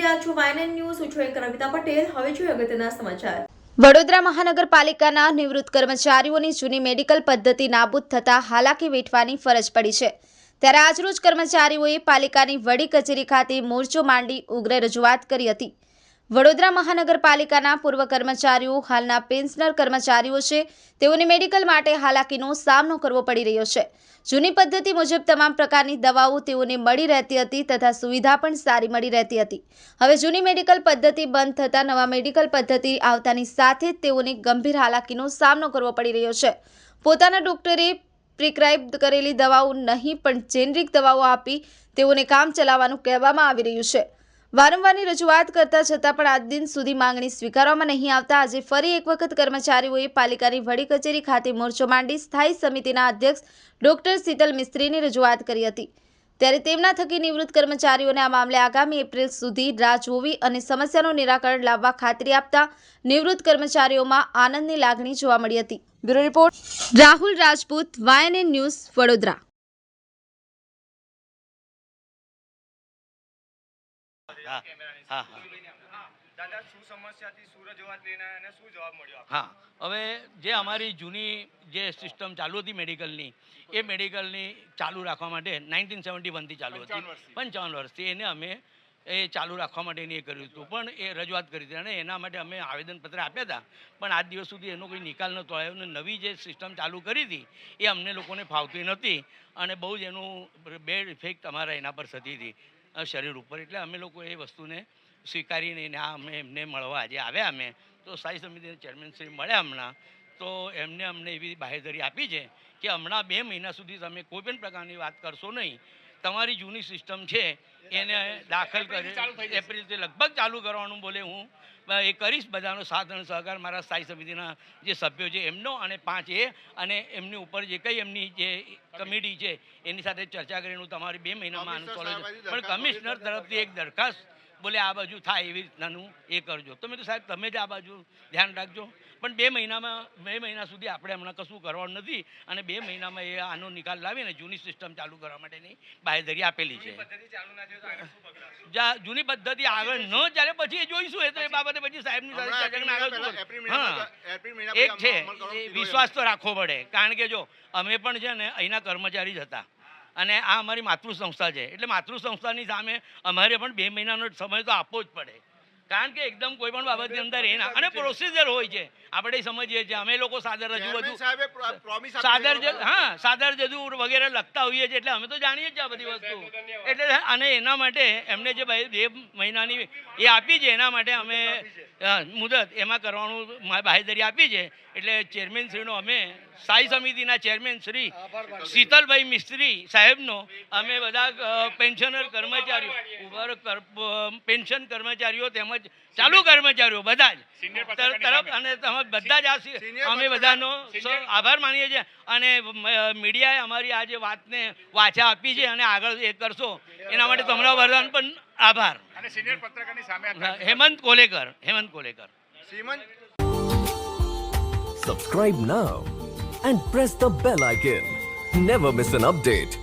રહ્યા છો YNN news. હું છું એન્કર કવિતા પટેલ. હવે જોઈએ અગત્યના સમાચાર. વડોદરા મહાનગરપાલિકાના નિવૃત્ત કર્મચારીઓની જૂની મેડિકલ પદ્ધતિ નાબૂદ થતા હાલાકી વેઠવાની ફરજ પડી છે. ત્યારે આજરોજ કર્મચારીઓએ પાલિકાની વડી કચેરી ખાતે મોરચો માંડી ઉગ્ર રજૂઆત કરી હતી. વડોદરા મહાનગરપાલિકાના પૂર્વ કર્મચારીઓ હાલના પેન્શનર કર્મચારીઓ છે. તેઓને મેડિકલ માટે હાલાકીનો સામનો કરવો પડી રહ્યો છે. જૂની પદ્ધતિ મુજબ તમામ પ્રકારની દવાઓ તેઓને મળી રહેતી હતી તથા સુવિધા પણ સારી મળી રહેતી હતી. હવે જૂની મેડિકલ પદ્ધતિ બંધ થતાં નવા મેડિકલ પદ્ધતિ આવતાની સાથે જ તેઓને ગંભીર હાલાકીનો સામનો કરવો પડી રહ્યો છે. પોતાના ડોક્ટરે પ્રિસ્ક્રાઇબ કરેલી દવાઓ નહીં પણ જેનરિક દવાઓ આપી તેઓને કામ ચલાવવાનું કહેવામાં આવી રહ્યું છે. વારંવારની રજૂઆત કરતા છતાં પણ આજ દિન સુધી માંગણી સ્વીકારવામાં નહીં આવતા આજે ફરી એક વખત કર્મચારીઓએ પાલિકાની વડી કચેરી ખાતે મોરચો માંડી સ્થાયી સમિતિના અધ્યક્ષ ડોક્ટર શીતલ મિસ્ત્રીની રજૂઆત કરી હતી. ત્યારે તેમના થકી નિવૃત્ત કર્મચારીઓને આ મામલે આગામી એપ્રિલ સુધી રાહ જોવી અને સમસ્યાનું નિરાકરણ લાવવા ખાતરી આપતા નિવૃત્ત કર્મચારીઓમાં આનંદની લાગણી જોવા મળી હતી. Bureau report Rahul Rajput, YNN news, Vadodara. હવે જે અમારી જૂની જે સિસ્ટમ ચાલુ હતી મેડિકલની, એ મેડિકલની ચાલુ રાખવા માટે 1971 થી ચાલુ હતી, 55 વર્ષથી એને અમે એ ચાલુ રાખવા માટેની એ કર્યું હતું, પણ એ રજૂઆત કરી હતી અને એના માટે અમે આવેદનપત્ર આપ્યા હતા, પણ આજ દિવસ સુધી એનો કોઈ નિકાલ નહોતો આવ્યો અને નવી જે સિસ્ટમ ચાલુ કરી હતી એ અમને લોકોને ફાવતી નહોતી અને બહુ જ એનું બેડ ઇફેક્ટ અમારા એના પર થતી હતી શરીર ઉપર. એટલે અમે લોકો એ વસ્તુને સ્વીકારીને અમે એમને મળવા આજે આવ્યા. અમે તો સ્થાયી સમિતિના ચેરમેન શ્રી મળ્યા હમણાં, તો એમને અમને એવી બાહેધરી આપી છે કે હમણાં 2 મહિના સુધી તમે કોઈ પણ પ્રકારની વાત કરશો નહીં. તમારી જૂની સિસ્ટમ છે એને દાખલ કરી એપ્રિલથી લગભગ ચાલુ કરવાનું બોલે હું એ કરીશ. બધાનો સાથ અને સહકાર મારા સ્થાયી સમિતિના જે સભ્યો છે એમનો અને 5A અને એમની ઉપર જે કંઈ એમની જે કમિટી છે એની સાથે ચર્ચા કરીને હું તમારી 2 મહિનામાં આનું સોલ્વ. પણ કમિશનર તરફથી એક દરખાસ્ત બોલે આ બાજુ થાય એવી રીતનાનું એ કરજો. તો મેં તો સાહેબ તમે જ આ બાજુ ધ્યાન રાખજો. પણ 2 મહિના સુધી આપણે હમણાં કશું કરવાનું નથી અને 2 મહિનામાં એ આનો નિકાલ લાવીને જૂની સિસ્ટમ ચાલુ કરવા માટેની બાહેધરી આપેલી છે. જૂની પદ્ધતિ આગળ ન ચાલે પછી એ જોઈશું. એ તો એ બાબતે પછી સાહેબની સાથે એક છે વિશ્વાસ તો રાખવો પડે, કારણ કે જો અમે પણ છે ને અહીંના કર્મચારી જ હતા અને આ અમારી માતૃ સંસ્થા છે, એટલે માતૃ સંસ્થાની સામે અમારે પણ 2 મહિનાનો સમય તો આપવો જ પડે, કારણ કે એકદમ કોઈ પણ બાબતની અંદર એના અને પ્રોસિજર હોય છે. આપણે સમજીએ છીએ, અમે લોકો સાદર રજૂ બધું સાદર જજુ વગેરે લખતા હોઈએ છીએ, એટલે અમે તો જાણીએ છીએ આ બધી વસ્તુ. એટલે અને એના માટે એમને જે 2 મહિનાની એ આપી છે એના માટે અમે મુદત એમાં કરવાનું બાહેધરી આપી છે. એટલે ચેરમેનશ્રીનો અમે સ્થાયી સમિતિના ચેરમેન શ્રી શીતલભાઈ મિસ્ત્રી સાહેબનો અમે બધા પેન્શનર કર્મચારીઓ પેન્શન કર્મચારીઓ તેમજ ચાલુ કર્મચારીઓ બધા જ તરફ અને બધા જ અમે બધાનો આભાર માનીએ છીએ. અને મીડિયાએ અમારી આ જે વાતને વાચા આપી છે અને આગળ એ કરશો એના માટે તમારા વરદાન પણ આભાર. Hemant કોલેકર. Subscribe now and press the bell icon. Never miss an update.